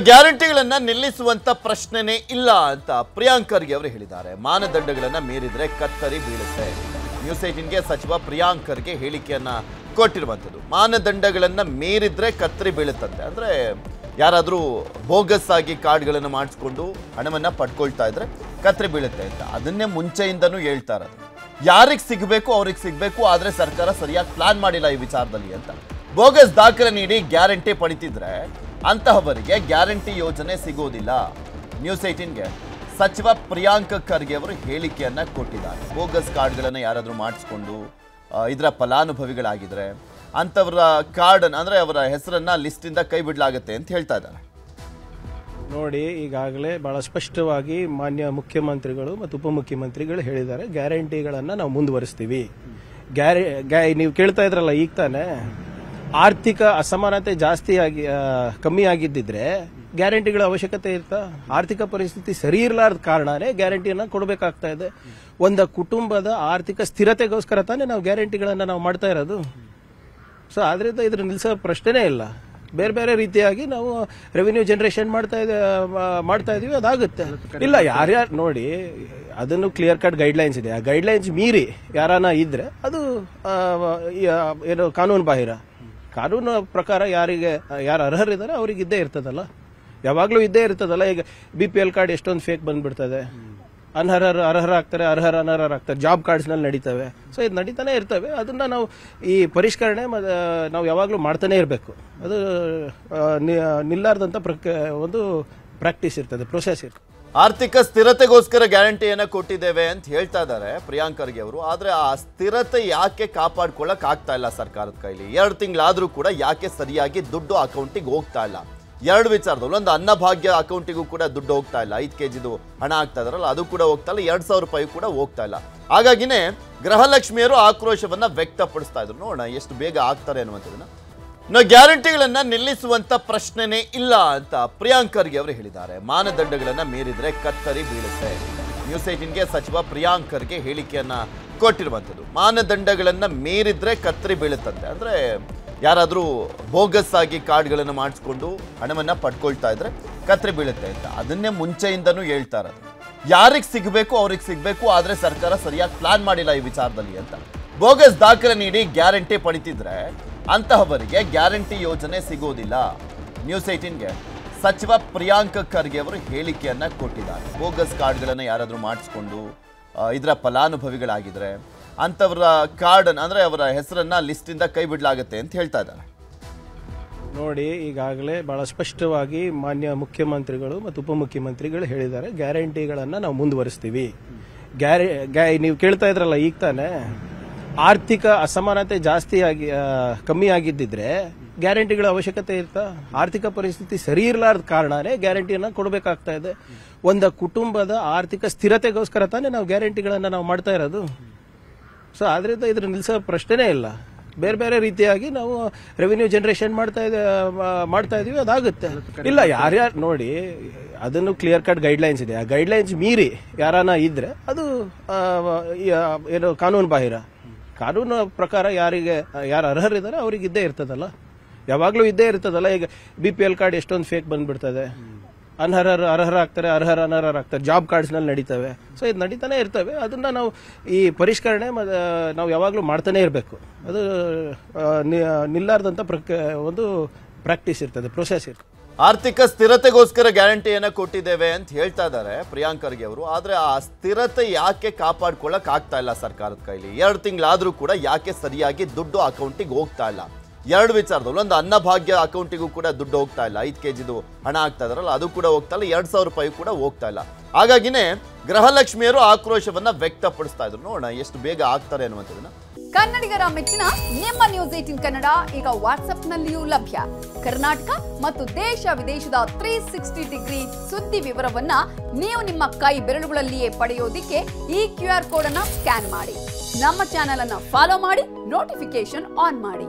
ಗ್ಯಾರಂಟಿಗಳನ್ನ ನಿಲ್ಲಿಸುವಂತ ಪ್ರಶ್ನೆನೇ ಇಲ್ಲ ಅಂತ ಪ್ರಿಯಾಂಕ್ ಖರ್ಗೆ ಅವರು ಹೇಳಿದ್ದಾರೆ. ಮಾನದಂಡಗಳನ್ನ ಮೀರಿದ್ರೆ ಕತ್ತರಿ ಬೀಳುತ್ತೆ. ನ್ಯೂಸ್ 18ಗೆ ಸಚಿವ ಪ್ರಿಯಾಂಕ್ ಖರ್ಗೆ ಹೇಳಿಕೆಯನ್ನ ಕೊಟ್ಟಿರುವಂತದ್ದು. ಮಾನದಂಡಗಳನ್ನ ಮೀರಿದ್ರೆ ಕತ್ತರಿ ಬೀಳುತ್ತಂತೆ. ಅಂದ್ರೆ ಯಾರಾದ್ರೂ ಬೋಗಸ್ ಆಗಿ ಕಾರ್ಡ್ಗಳನ್ನು ಮಾಡಿಸ್ಕೊಂಡು ಹಣವನ್ನ ಪಡ್ಕೊಳ್ತಾ ಇದ್ರೆ ಕತ್ತರಿ ಬೀಳುತ್ತೆ ಅಂತ. ಅದನ್ನೇ ಮುಂಚೆಯಿಂದನೂ ಹೇಳ್ತಾ ಇರೋದು. ಯಾರಿಗೆ ಸಿಗಬೇಕು ಅವ್ರಿಗೆ ಸಿಗಬೇಕು, ಆದ್ರೆ ಸರ್ಕಾರ ಸರಿಯಾಗಿ ಪ್ಲಾನ್ ಮಾಡಿಲ್ಲ ಈ ವಿಚಾರದಲ್ಲಿ ಅಂತ. ಬೋಗಸ್ ದಾಖಲೆ ನೀಡಿ ಗ್ಯಾರಂಟಿ ಪಡಿತಿದ್ರೆ ಅಂತಹವರಿಗೆ ಗ್ಯಾರಂಟಿ ಯೋಜನೆ ಸಿಗೋದಿಲ್ಲ. ನ್ಯೂಸ್ 18ಗೆ ಸಚಿವ ಪ್ರಿಯಾಂಕ್ ಖರ್ಗೆ ಅವರು ಹೇಳಿಕೆಯನ್ನ ಕೊಟ್ಟಿದ್ದಾರೆ. ಬೋಗಸ್ ಕಾರ್ಡ್ಗಳನ್ನು ಯಾರಾದರೂ ಮಾಡಿಸ್ಕೊಂಡು ಇದರ ಫಲಾನುಭವಿಗಳಾಗಿದ್ರೆ ಅಂಥವರ ಕಾರ್ಡ್ ಅಂದರೆ ಅವರ ಹೆಸರನ್ನ ಲಿಸ್ಟಿಂದ ಕೈ ಬಿಡಲಾಗುತ್ತೆ ಅಂತ ಹೇಳ್ತಾ ಇದ್ದಾರೆ. ನೋಡಿ, ಈಗಾಗಲೇ ಬಹಳ ಸ್ಪಷ್ಟವಾಗಿ ಮಾನ್ಯ ಮುಖ್ಯಮಂತ್ರಿಗಳು ಮತ್ತು ಉಪಮುಖ್ಯಮಂತ್ರಿಗಳು ಹೇಳಿದ್ದಾರೆ, ಗ್ಯಾರಂಟಿಗಳನ್ನು ನಾವು ಮುಂದುವರಿಸ್ತೀವಿ. ನೀವು ಕೇಳ್ತಾ ಇದ್ರಲ್ಲ ಈಗ ತಾನೆ, ಆರ್ಥಿಕ ಅಸಮಾನತೆ ಕಮ್ಮಿ ಆಗಿದ್ದಿದ್ರೆ ಗ್ಯಾರಂಟಿಗಳ ಅವಶ್ಯಕತೆ ಇರ್ತಾ? ಆರ್ಥಿಕ ಪರಿಸ್ಥಿತಿ ಸರಿ ಇರಲಾರ್ದ ಕಾರಣನೇ ಗ್ಯಾರಂಟಿಯನ್ನು ಕೊಡಬೇಕಾಗ್ತಾ ಇದೆ. ಒಂದು ಕುಟುಂಬದ ಆರ್ಥಿಕ ಸ್ಥಿರತೆಗೋಸ್ಕರ ತಾನೇ ನಾವು ಗ್ಯಾರಂಟಿಗಳನ್ನು ನಾವು ಮಾಡ್ತಾ ಇರೋದು. ಸೊ ಆದ್ರಿಂದ ಇದ್ರ ನಿಲ್ಲಿಸೋ ಪ್ರಶ್ನೆನೇ ಇಲ್ಲ. ಬೇರೆ ಬೇರೆ ರೀತಿಯಾಗಿ ನಾವು ರೆವಿನ್ಯೂ ಜನರೇಷನ್ ಮಾಡ್ತಾ ಇದೀವಿ, ಅದಾಗುತ್ತೆ. ಇಲ್ಲ, ಯಾರ್ಯಾರು ನೋಡಿ, ಅದನ್ನು ಕ್ಲಿಯರ್ ಕಟ್ ಗೈಡ್ಲೈನ್ಸ್ ಇದೆ. ಆ ಗೈಡ್ಲೈನ್ಸ್ ಮೀರಿ ಯಾರಾನ ಇದ್ರೆ ಅದು ಏನು ಕಾನೂನು ಬಾಹಿರ. ಕಾನೂನು ಪ್ರಕಾರ ಯಾರು ಅರ್ಹರಿದ್ದಾರೆ ಅವ್ರಿಗೆ ಇದ್ದೇ ಇರ್ತದಲ್ಲ, ಯಾವಾಗಲೂ ಇದ್ದೇ ಇರ್ತದಲ್ಲ. ಈಗ BPL ಕಾರ್ಡ್ ಎಷ್ಟೊಂದು ಫೇಕ್ ಬಂದ್ಬಿಡ್ತದೆ. ಅರ್ಹರಾಗ್ತಾರೆ, ಅನರ್ಹರಾಗ್ತಾರೆ. ಜಾಬ್ ಕಾರ್ಡ್ಸ್ ನಲ್ಲಿ ನಡೀತವೆ. ಸೊ ಇದು ನಡೀತಾನೆ ಇರ್ತವೆ. ಅದನ್ನ ನಾವು ಈ ಪರಿಷ್ಕರಣೆ ನಾವು ಯಾವಾಗಲೂ ಮಾಡ್ತಾನೆ ಇರಬೇಕು. ಅದು ನಿಲ್ಲಾರ್ದಂತ ಒಂದು ಪ್ರಾಕ್ಟೀಸ್ ಇರ್ತದೆ, ಪ್ರೊಸೆಸ್ ಇರ್ತದೆ. ಆರ್ಥಿಕ ಸ್ಥಿರತೆಗೋಸ್ಕರ ಗ್ಯಾರಂಟಿಯನ್ನ ಕೊಟ್ಟಿದ್ದೇವೆ ಅಂತ ಹೇಳ್ತಾ ಇದ್ದಾರೆ ಪ್ರಿಯಾಂಕ್ ಖರ್ಗೆ ಅವರು. ಆದ್ರೆ ಆ ಸ್ಥಿರತೆ ಯಾಕೆ ಕಾಪಾಡ್ಕೊಳ್ಳಕ್ ಆಗ್ತಾ ಇಲ್ಲ ಸರ್ಕಾರದ ಕೈಲಿ? 2 ತಿಂಗಳಾದ್ರೂ ಕೂಡ ಯಾಕೆ ಸರಿಯಾಗಿ ದುಡ್ಡು ಅಕೌಂಟಿಗೆ ಹೋಗ್ತಾ ಇಲ್ಲ? 2 ವಿಚಾರದಲ್ಲಿ, ಒಂದು ಅನ್ನಭಾಗ್ಯ ಅಕೌಂಟಿಗೂ ಕೂಡ ದುಡ್ಡು ಹೋಗ್ತಾ ಇಲ್ಲ. 5 kgದು ಹಣ ಆಗ್ತಾ ಇದಾರಲ್ಲ, ಅದು ಕೂಡ ಹೋಗ್ತಾ ಇಲ್ಲ. 2,000 ರೂಪಾಯಿ ಕೂಡ ಹೋಗ್ತಾ ಇಲ್ಲ. ಹಾಗಾಗಿನೇ ಗೃಹಲಕ್ಷ್ಮಿಯರು ಆಕ್ರೋಶವನ್ನ ವ್ಯಕ್ತಪಡಿಸ್ತಾ ಇದ್ರು. ನೋಡೋಣ ಎಷ್ಟು ಬೇಗ ಆಗ್ತಾರೆ ಅನ್ನುವಂಥದ್ದನ್ನ. ಗ್ಯಾರಂಟಿಗಳನ್ನ ನಿಲ್ಲಿಸುವಂತ ಪ್ರಶ್ನೆನೇ ಇಲ್ಲ ಅಂತ ಪ್ರಿಯಾಂಕ್ ಖರ್ಗೆ ಅವರು ಹೇಳಿದ್ದಾರೆ. ಮಾನದಂಡಗಳನ್ನ ಮೀರಿದ್ರೆ ಕತ್ತರಿ ಬೀಳುತ್ತೆ. ನ್ಯೂಸ್ 18ಗೆ ಸಚಿವ ಪ್ರಿಯಾಂಕ್ ಖರ್ಗೆ ಹೇಳಿಕೆಯನ್ನ ಕೊಟ್ಟಿರುವಂತದ್ದು. ಮಾನದಂಡಗಳನ್ನ ಮೀರಿದ್ರೆ ಕತ್ತರಿ ಬೀಳುತ್ತಂತೆ. ಅಂದ್ರೆ ಯಾರಾದ್ರೂ ಬೋಗಸ್ ಆಗಿ ಕಾರ್ಡ್ಗಳನ್ನು ಮಾಡಿಸ್ಕೊಂಡು ಹಣವನ್ನ ಪಡ್ಕೊಳ್ತಾ ಇದ್ರೆ ಕತ್ತರಿ ಬೀಳುತ್ತೆ ಅಂತ. ಅದನ್ನೇ ಮುಂಚೆಯಿಂದನೂ ಹೇಳ್ತಾ ಇರೋದು. ಯಾರಿಗೆ ಸಿಗಬೇಕು ಅವ್ರಿಗೆ ಸಿಗಬೇಕು, ಆದ್ರೆ ಸರ್ಕಾರ ಸರಿಯಾಗಿ ಪ್ಲಾನ್ ಮಾಡಿಲ್ಲ ಈ ವಿಚಾರದಲ್ಲಿ ಅಂತ. ಬೋಗಸ್ ದಾಖಲೆ ನೀಡಿ ಗ್ಯಾರಂಟಿ ಪಡಿತಿದ್ರೆ ಅಂತಹವರಿಗೆ ಗ್ಯಾರಂಟಿ ಯೋಜನೆ ಸಿಗೋದಿಲ್ಲ. ನ್ಯೂಸ್ 18ಗೆ ಸಚಿವ ಪ್ರಿಯಾಂಕ್ ಖರ್ಗೆ ಅವರು ಹೇಳಿಕೆಯನ್ನ ಕೊಟ್ಟಿದ್ದಾರೆ. ಬೋಗಸ್ ಕಾರ್ಡ್ಗಳನ್ನು ಯಾರಾದರೂ ಮಾಡಿಸ್ಕೊಂಡು ಇದರ ಫಲಾನುಭವಿಗಳಾಗಿದ್ರೆ ಅಂಥವರ ಕಾರ್ಡ್ ಅಂದರೆ ಅವರ ಹೆಸರನ್ನ ಲಿಸ್ಟಿಂದ ಕೈ ಬಿಡಲಾಗುತ್ತೆ ಅಂತ ಹೇಳ್ತಾ ಇದ್ದಾರೆ. ನೋಡಿ, ಈಗಾಗಲೇ ಬಹಳ ಸ್ಪಷ್ಟವಾಗಿ ಮಾನ್ಯ ಮುಖ್ಯಮಂತ್ರಿಗಳು ಮತ್ತು ಉಪಮುಖ್ಯಮಂತ್ರಿಗಳು ಹೇಳಿದ್ದಾರೆ, ಗ್ಯಾರಂಟಿಗಳನ್ನು ನಾವು ಮುಂದುವರಿಸ್ತೀವಿ. ನೀವು ಕೇಳ್ತಾ ಇದ್ರಲ್ಲ ಈಗ ತಾನೆ, ಆರ್ಥಿಕ ಅಸಮಾನತೆ ಕಮ್ಮಿ ಆಗಿದ್ದಿದ್ರೆ ಗ್ಯಾರಂಟಿಗಳ ಅವಶ್ಯಕತೆ ಇರ್ತಾ? ಆರ್ಥಿಕ ಪರಿಸ್ಥಿತಿ ಸರಿ ಇರಲಾರ್ದ ಕಾರಣನೇ ಗ್ಯಾರಂಟಿಯನ್ನು ಕೊಡಬೇಕಾಗ್ತಾ ಇದೆ. ಒಂದು ಕುಟುಂಬದ ಆರ್ಥಿಕ ಸ್ಥಿರತೆಗೋಸ್ಕರ ತಾನೇ ನಾವು ಗ್ಯಾರಂಟಿಗಳನ್ನು ನಾವು ಮಾಡ್ತಾ ಇರೋದು. ಸೊ ಆದ್ರಿಂದ ಇದ್ರ ನಿಲ್ಲಿಸೋ ಪ್ರಶ್ನೆನೇ ಇಲ್ಲ. ಬೇರೆ ಬೇರೆ ರೀತಿಯಾಗಿ ನಾವು ರೆವಿನ್ಯೂ ಜನರೇಷನ್ ಮಾಡ್ತಾ ಇದೀವಿ, ಅದಾಗುತ್ತೆ. ಇಲ್ಲ, ಯಾರ್ಯಾರು ನೋಡಿ, ಅದನ್ನು ಕ್ಲಿಯರ್ ಕಟ್ ಗೈಡ್ಲೈನ್ಸ್ ಇದೆ. ಆ ಗೈಡ್ಲೈನ್ಸ್ ಮೀರಿ ಯಾರಾನ ಇದ್ರೆ ಅದು ಏನು ಕಾನೂನು ಬಾಹಿರ. ಕಾನೂನು ಪ್ರಕಾರ ಯಾರು ಅರ್ಹರಿದ್ದಾರೆ ಅವ್ರಿಗೆ ಇದ್ದೇ ಇರ್ತದಲ್ಲ, ಯಾವಾಗಲೂ ಇದ್ದೇ ಇರ್ತದಲ್ಲ. ಈಗ BPL ಕಾರ್ಡ್ ಎಷ್ಟೊಂದು ಫೇಕ್ ಬಂದ್ಬಿಡ್ತದೆ. ಅರ್ಹರಾಗ್ತಾರೆ, ಅನರ್ಹರಾಗ್ತಾರೆ. ಜಾಬ್ ಕಾರ್ಡ್ಸ್ ನಲ್ಲಿ ನಡೀತವೆ. ಸೊ ಇದು ನಡೀತಾನೆ ಇರ್ತವೆ. ಅದನ್ನ ನಾವು ಈ ಪರಿಷ್ಕರಣೆ ನಾವು ಯಾವಾಗಲೂ ಮಾಡ್ತಾನೆ ಇರಬೇಕು. ಅದು ನಿಲ್ಲಾರ್ದಂತ ಒಂದು ಪ್ರಾಕ್ಟೀಸ್ ಇರ್ತದೆ, ಪ್ರೊಸೆಸ್ ಇರ್ತದೆ. ಆರ್ಥಿಕ ಸ್ಥಿರತೆಗೋಸ್ಕರ ಗ್ಯಾರಂಟಿಯನ್ನ ಕೊಟ್ಟಿದ್ದೇವೆ ಅಂತ ಹೇಳ್ತಾ ಇದ್ದಾರೆ ಪ್ರಿಯಾಂಕ್ ಖರ್ಗೆ ಅವರು. ಆದ್ರೆ ಆ ಸ್ಥಿರತೆ ಯಾಕೆ ಕಾಪಾಡ್ಕೊಳ್ಳಕ್ ಆಗ್ತಾ ಇಲ್ಲ ಸರ್ಕಾರದ ಕೈಲಿ? 2 ತಿಂಗಳಾದ್ರೂ ಕೂಡ ಯಾಕೆ ಸರಿಯಾಗಿ ದುಡ್ಡು ಅಕೌಂಟಿಗೆ ಹೋಗ್ತಾ ಇಲ್ಲ? 2 ವಿಚಾರದಲ್ಲಿ, ಒಂದು ಅನ್ನಭಾಗ್ಯ ಅಕೌಂಟಿಗೂ ಕೂಡ ದುಡ್ಡು ಹೋಗ್ತಾ ಇಲ್ಲ. 5 kgದು ಹಣ ಆಗ್ತಾ ಇದಾರಲ್ಲ, ಅದು ಕೂಡ ಹೋಗ್ತಾ ಇಲ್ಲ. 2,000 ರೂಪಾಯಿ ಕೂಡ ಹೋಗ್ತಾ ಇಲ್ಲ. ಹಾಗಾಗಿನೇ ಗೃಹಲಕ್ಷ್ಮಿಯರು ಆಕ್ರೋಶವನ್ನ ವ್ಯಕ್ತಪಡಿಸ್ತಾ ಇದ್ರು. ನೋಡೋಣ ಎಷ್ಟು ಬೇಗ ಆಗ್ತಾರೆ ಅನ್ನುವಂಥದ್ದನ್ನ. ಕನ್ನಡಿಗರ ಮೆಚ್ಚಿನ ನಿಮ್ಮ ನ್ಯೂಸ್ 18 ಕನ್ನಡ ಈಗ ವಾಟ್ಸ್ಆಪ್ನಲ್ಲಿಯೂ ಲಭ್ಯ. ಕರ್ನಾಟಕ ಮತ್ತು ದೇಶ ವಿದೇಶದ 360 ಡಿಗ್ರಿ ಸುದ್ದಿ ವಿವರವನ್ನ ನೀವು ನಿಮ್ಮ ಕೈ ಬೆರಳುಗಳಲ್ಲಿಯೇ ಪಡೆಯೋದಿಕ್ಕೆ ಈ QR ಕೋಡ್ ಅನ್ನ ಸ್ಕ್ಯಾನ್ ಮಾಡಿ. ನಮ್ಮ ಚಾನೆಲ್ ಅನ್ನ ಫಾಲೋ ಮಾಡಿ, ನೋಟಿಫಿಕೇಶನ್ ಆನ್ ಮಾಡಿ.